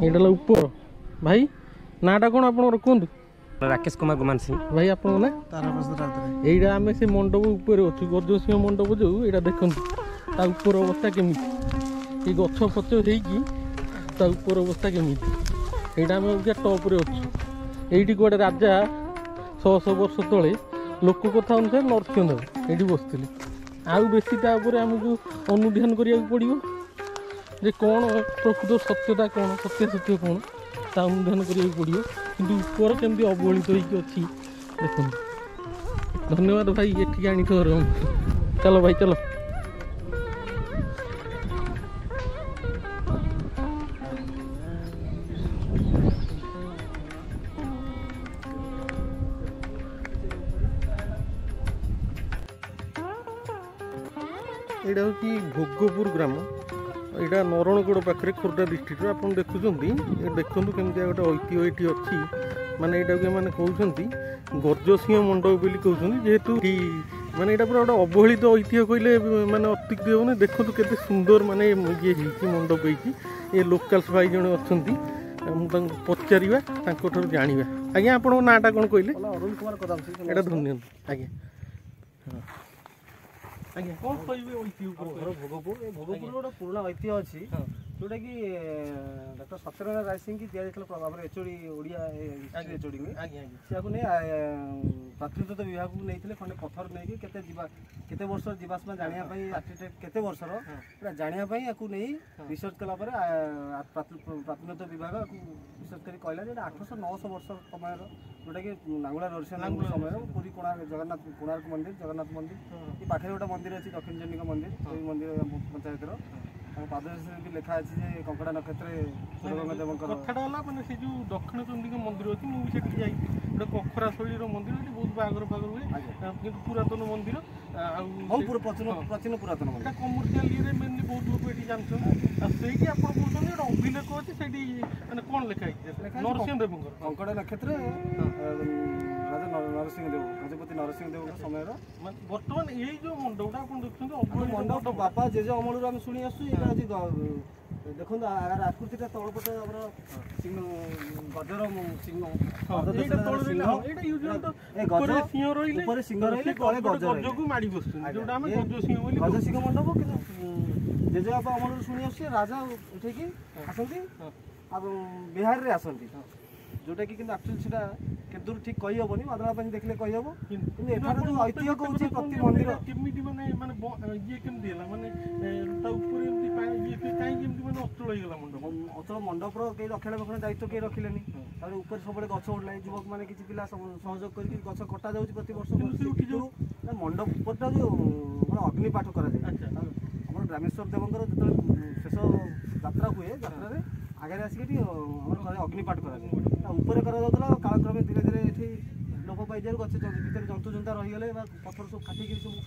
ଏଇଟା ହେଲା ଉପର। ଭାଇ ନାଁଟା କ'ଣ ଆପଣଙ୍କର କୁହନ୍ତୁ? ରାକେଶ କୁମାର ଗୁମାନ ସିଂ। ଭାଇ ଆପଣଙ୍କ ନା? ଏଇଟା ଆମେ ସେ ମଣ୍ଡପ ଉପରେ ଅଛୁ, ଗଜସିଂହ ମଣ୍ଡପ ଯୋଉ ଏଇଟା ଦେଖନ୍ତୁ ତା ଉପର ଅବସ୍ଥା କେମିତି, ଏଇ ଗଛ ଫଛ ହେଇକି ତା ଉପର ଅବସ୍ଥା କେମିତି। ଏଇଟା ଆମେ ଟପ୍ରେ ଅଛୁ। ଏଇଠି କୁଆଡ଼େ ରାଜା 600 ବର୍ଷ ତଳେ ଲୋକ କଥା ଅନୁସାରେ ନରସିଂହ ଏଇଠି ବସିଥିଲେ। ଆଉ ବେଶୀ ତା ଉପରେ ଆମକୁ ଅନୁଧ୍ୟାନ କରିବାକୁ ପଡ଼ିବ ଯେ କ'ଣ ପ୍ରକୃତ ସତ୍ୟତା କ'ଣ, ସତ୍ୟାସତ୍ୟ କ'ଣ ତା ଅନୁଧ୍ୟାନ କରିବାକୁ ପଡ଼ିବ। କିନ୍ତୁ ଉପର କେମିତି ଅବହେଳିତ ହେଇକି ଅଛି ଦେଖନ୍ତୁ। ଧନ୍ୟବାଦ ଭାଇ ଏଠିକି ଆଣିଥିବାରୁ। ଚାଲ ଭାଇ ଚାଲ। ଏଇଟା ହେଉଛି ଭୋଗପୁର ଗ୍ରାମ। ଏଇଟା ନରଣଗଡ଼ ପାଖରେ ଖୋର୍ଦ୍ଧା ଡିଷ୍ଟ୍ରିକ୍ଟରେ ଆପଣ ଦେଖୁଛନ୍ତି। ଦେଖନ୍ତୁ କେମିତିଆ ଗୋଟେ ଐତିହ୍ୟ ଏଇଠି ଅଛି। ମାନେ ଏଇଟାକୁ ଏମାନେ କହୁଛନ୍ତି ଗଜସିଂହ ମଣ୍ଡପ ବୋଲି କହୁଛନ୍ତି, ଯେହେତୁ ମାନେ ଏଇଟା ପୁରା ଗୋଟେ ଅବହେଳିତ ଐତିହ୍ୟ କହିଲେ ମାନେ ଅତ୍ୟୁକ୍ତି ହେବନି। ଦେଖନ୍ତୁ କେତେ ସୁନ୍ଦର ମାନେ ଇଏ ହେଇଛି, ମଣ୍ଡପ ହେଇଛି। ଏ ଲୋକାଲ୍ସ ଭାଇ ଜଣେ ଅଛନ୍ତି, ମୁଁ ତାଙ୍କୁ ପଚାରିବା, ତାଙ୍କଠାରୁ ଜାଣିବା। ଆଜ୍ଞା ଆପଣଙ୍କ ନାଁଟା କ'ଣ କହିଲେ? ଅରୁଣ କୁମାର କଦମ। ଏଇଟା ଧନ୍ୟବାଦ ଆଜ୍ଞା। ଆଜ୍ଞା କ'ଣ କହିବେ ଐତିହ୍ୟ? ଭୋଗପୁର, ଏ ଭୋଗପୁର ଗୋଟେ ପୁରୁଣା ଐତିହ୍ୟ ଅଛି ଯୋଉଟା କି ଡକ୍ଟର ସତ୍ୟନାରାୟଣ ରାୟ ସିଂ କି ଦିଆଯାଇଥିଲା ଆମର ଏଚଓଡି ଓଡ଼ିଆ ଏଚଓଡି ସେଆକୁ ନେଇ ପ୍ରାଥମିକ ବିଭାଗକୁ ନେଇଥିଲେ। ଖଣ୍ଡେ ପଥର ନେଇକି କେତେ ବର୍ଷର ଯିବା ଆସିବା ଜାଣିବା ପାଇଁ, କେତେ ବର୍ଷର ଜାଣିବା ପାଇଁ ୟାକୁ ନେଇ ରିସର୍ଚ୍ଚ କଲା ପରେ ପ୍ରାଥମିକ ବିଭାଗ ୟାକୁ ରିସର୍ଚ୍ଚ କରି କହିଲା ଯେ 800-900 ବର୍ଷ ସମୟର, ଯୋଉଟାକି ନାଙ୍ଗୁଳା ନରସିଂହ ସମୟର ପୁରୀ କୋଣାର୍କ ମନ୍ଦିର, ଜଗନ୍ନାଥ ମନ୍ଦିର, ଏ ପାଖରେ ଗୋଟେ ମନ୍ଦିର ଅଛି ଦକ୍ଷିଣ ଚଣ୍ଡୀଙ୍କ ମନ୍ଦିର, ସେଇ ମନ୍ଦିର ପଞ୍ଚାୟତର ତାଙ୍କ ପାଦରେ ବି ଲେଖା ଅଛି ଯେ କଙ୍କଡ଼ା ନକ୍ଷତ୍ରରେ ସୂର୍ଯ୍ୟଗଙ୍ଗା ଦେବଙ୍କର। କଥାଟା ହେଲା ମାନେ ସେ ଯେଉଁ ଦକ୍ଷିଣ ଚଣ୍ଡୀଙ୍କ ମନ୍ଦିର ଅଛି, ମୁଁ ବି ସେଠିକି ଯାଇଛି। ଗୋଟେ କଖରା ଶୈଳୀର ମନ୍ଦିର, ଏଠି ବହୁତ ବାହାଘର ହୁଏ, କିନ୍ତୁ ପୁରାତନ ମନ୍ଦିର। ଆଉ ପ୍ରାଚୀନ ପୁରାତନ ମନ୍ଦିର, କମର୍ସିଆଲ ଇଏରେ ମେନଲି ବହୁତ ଲୋକ ଏଠି ଜାଣିଛନ୍ତି। ଆଉ ସେଇଠି ଆପଣ କହୁଛନ୍ତି ଗୋଟେ ଅଭିଲେଖ ଅଛି, ସେଇଠି ମାନେ କ'ଣ ଲେଖା ହେଇଛି? ନରସିଂହ ଦେବଙ୍କର କଙ୍କଡ଼ା ନକ୍ଷତ୍ରରେ ରାଜା ନରସିଂହ ଦେବ, ଗଜପତି ନରସିଂହ ଦେବଙ୍କ ସମୟର। ବର୍ତ୍ତମାନ ଏଇ ଯେଉଁ ମଣ୍ଡପଟା ଆପଣ ଦେଖୁଛନ୍ତି ମଣ୍ଡପ ବାପା ଜେଜେ ଅମଳରୁ ଆମେ ଶୁଣି ଆସୁଛୁ। ଏଇଟା ଆଜି ଦେଖନ୍ତୁ ଆର ଆକୃତିଟା ତଳପଟ ଆମର ଗଜର ସିଂହ, ଉପରେ ସିଂହ ରହିଲେ ତଳେ ଗଜକୁ ମାଡ଼ି ବସୁଛନ୍ତି, ଯୋଉଟା ଆମେ ଗଜସିଂହ ବୋଲି ଗଜସିଂହ ମଣ୍ଡପ। କିନ୍ତୁ ଜେଜେବାପା ଅମଳରୁ ଶୁଣି ଆସୁଛି ରାଜା ଏଠିକି ଆସନ୍ତି ଆଉ ବିହାରରେ ଆସନ୍ତି, ଯୋଉଟାକି କିନ୍ତୁ ଆକ୍ଚୁଆଲି ସେଟା କେତେ ଦୂର ଠିକ୍ କହିହେବନି, ବାଦଳା ପାଣି ଦେଖିଲେ କହିହେବ। କିନ୍ତୁ ଏଠାରେ ଯେଉଁ ଐତିହ୍ୟ କହୁଛି ପ୍ରତି ମନ୍ଦିର କେମିତି ମାନେ ଇଏ କେମିତି ହେଲା, ମାନେ ତା ଉପରେ ଏମିତି କାହିଁକି ଏମିତି ମାନେ ଅଚଳ ହେଇଗଲା ମଣ୍ଡପ? ଅଚଳ ମଣ୍ଡପର କେହି ରକ୍ଷଣାବେକ୍ଷଣ ଦାୟିତ୍ୱ କେହି ରଖିଲେନି। ତାପରେ ଉପରେ ସବୁବେଳେ ଗଛ ଉଠିଲାଣି, ଯୁବକ ମାନେ କିଛି ପିଲା ସହଯୋଗ କରିକି ଗଛ କଟା ଯାଉଛି ପ୍ରତିବର୍ଷ। ମଣ୍ଡପ ଉପରଟା ଯେଉଁ ଆମର ଅଗ୍ନିପାଠ କରାଯାଏ, ଆମର ଗ୍ରାମେଶ୍ୱର ଦେବଙ୍କର ଯେତେବେଳେ ଶେଷ ଯାତ୍ରା ହୁଏ, ଯାତ୍ରାରେ ଆଗରେ ଆସିକି ଆମର ଅଗ୍ନିପାଠ କରାଯାଏ। ତା ଉପରେ କରାଯାଉଥିଲା, କାଳକ୍ରମେ ଧୀରେ ଧୀରେ ଏଠି ଲୋପ ପାଇଯିବାରୁ ଗଛ ଭିତରେ ଜନ୍ତୁ ଜନ୍ତା ରହିଗଲେ ବା ପଥର ସବୁ ଫାଟିକିରି ସବୁ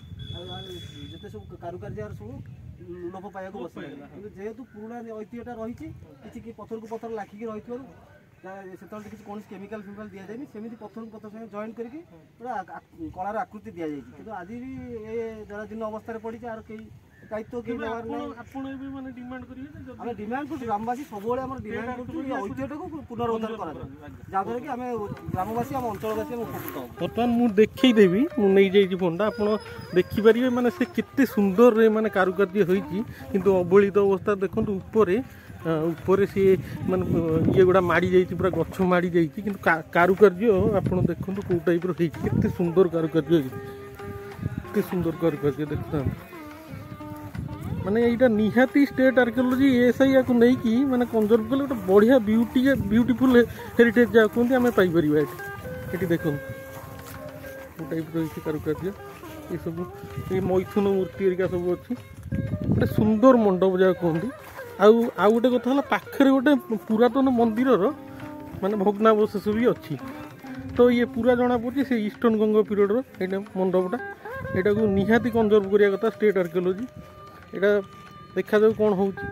ଯେତେ ସବୁ କାରୁକାର୍ଯ୍ୟର ସବୁ ଲୋପ ପାଇବାକୁ ବସିଲା। କିନ୍ତୁ ଯେହେତୁ ପୁରୁଣା ଐତିହ୍ୟଟା ରହିଛି, କିଛି ପଥରକୁ ପଥର ଲାଖିକି ରହିଥିବାରୁ ସେତେବେଳେ କିଛି କୌଣସି କେମିକାଲ ଫେମିକାଲ ଦିଆଯାଇନି, ସେମିତି ପଥରକୁ ପଥର ସାଙ୍ଗେ ଜଏଣ୍ଟ କରିକି ପୁରା କଳାର ଆକୃତି ଦିଆଯାଇଛି। କିନ୍ତୁ ଆଜି ବି ଏ ଜରାଜୀର୍ଣ୍ଣ ଅବସ୍ଥାରେ ପଡ଼ିଛି, ଆର କେହି ଦାୟିତ୍ୱ କେହି ନେବାର ନାହିଁ। ଆପଣ ଏବେ ମାନେ ଡିମାଣ୍ଡ କରିବେ? ଆମେ ଡିମାଣ୍ଡ କରୁଛୁ, ଗ୍ରାମବାସୀ ସବୁବେଳେ ଆମର ଡିମାଣ୍ଡ କରୁଛୁ ଏ ଐତିହ୍ୟଟାକୁ ପୁନରୁଦ୍ଧାର କରାଯାଏ, ଯାହାଦ୍ୱାରା କି ଆମେ ଗ୍ରାମବାସୀ ଆମ ଅଞ୍ଚଳବାସୀ ଆମେ ଉପକୃତ ହବୁ। ବର୍ତ୍ତମାନ ମୁଁ ଦେଖେଇଦେବି, ମୁଁ ନେଇଯାଇଛି ଫୋନ୍ଟା, ଆପଣ ଦେଖିପାରିବେ ମାନେ ସେ କେତେ ସୁନ୍ଦରରେ ମାନେ କାରୁକାର୍ଯ୍ୟ ହୋଇଛି। କିନ୍ତୁ ଅବହେଳିତ ଅବସ୍ଥା ଦେଖନ୍ତୁ, ଉପରେ ସିଏ ମାନେ ଇଏ ଗୁଡ଼ା ମାଡ଼ି ଯାଇଛି, ପୁରା ଗଛ ମାଡ଼ି ଯାଇଛି। କିନ୍ତୁ କାରୁକାର୍ଯ୍ୟ ଆପଣ ଦେଖନ୍ତୁ କେଉଁ ଟାଇପ୍ର ହେଇଛି, କେତେ ସୁନ୍ଦର କାରୁକାର୍ଯ୍ୟ ହେଇଛି, କେତେ ସୁନ୍ଦର କାରୁକାର୍ଯ୍ୟ ଦେଖୁଥାନ୍ତୁ। ମାନେ ଏଇଟା ନିହାତି ଷ୍ଟେଟ୍ ଆର୍କିଓଲୋଜି ଏଏସ୍ଆଇ ୟାକୁ ନେଇକି ମାନେ କନଜର୍ଭ କଲେ ଗୋଟେ ବଢ଼ିଆ ବ୍ୟୁଟିଫୁଲ୍ ହେରିଟେଜ୍ ଯାହା କୁହନ୍ତି ଆମେ ପାଇପାରିବା ଏଠି ଦେଖନ୍ତୁ କେଉଁ ଟାଇପ୍ର ହେଇଛି କାରୁକାର୍ଯ୍ୟ। ଏସବୁ ଏଇ ମୈଥୁନ ମୂର୍ତ୍ତି ହେରିକା ସବୁ ଅଛି, ଗୋଟେ ସୁନ୍ଦର ମଣ୍ଡପ ଯାହା କୁହନ୍ତି। ଆଉ ଗୋଟେ କଥା ହେଲା, ପାଖରେ ଗୋଟେ ପୁରାତନ ମନ୍ଦିରର ମାନେ ଭଗ୍ନାବଶେଷ ବି ଅଛି। ତ ଇଏ ପୁରା ଜଣାପଡ଼ୁଛି ସେ ଇଷ୍ଟର୍ଣ୍ଣ ଗଙ୍ଗ ପିରିୟଡ଼ର ଏଇଟା ମଣ୍ଡପଟା। ଏଇଟାକୁ ନିହାତି କନଜର୍ଭ କରିବା କଥା ଷ୍ଟେଟ୍ ଆର୍କିଓଲୋଜି। ଏଇଟା ଦେଖାଯାଉ କ'ଣ ହେଉଛି।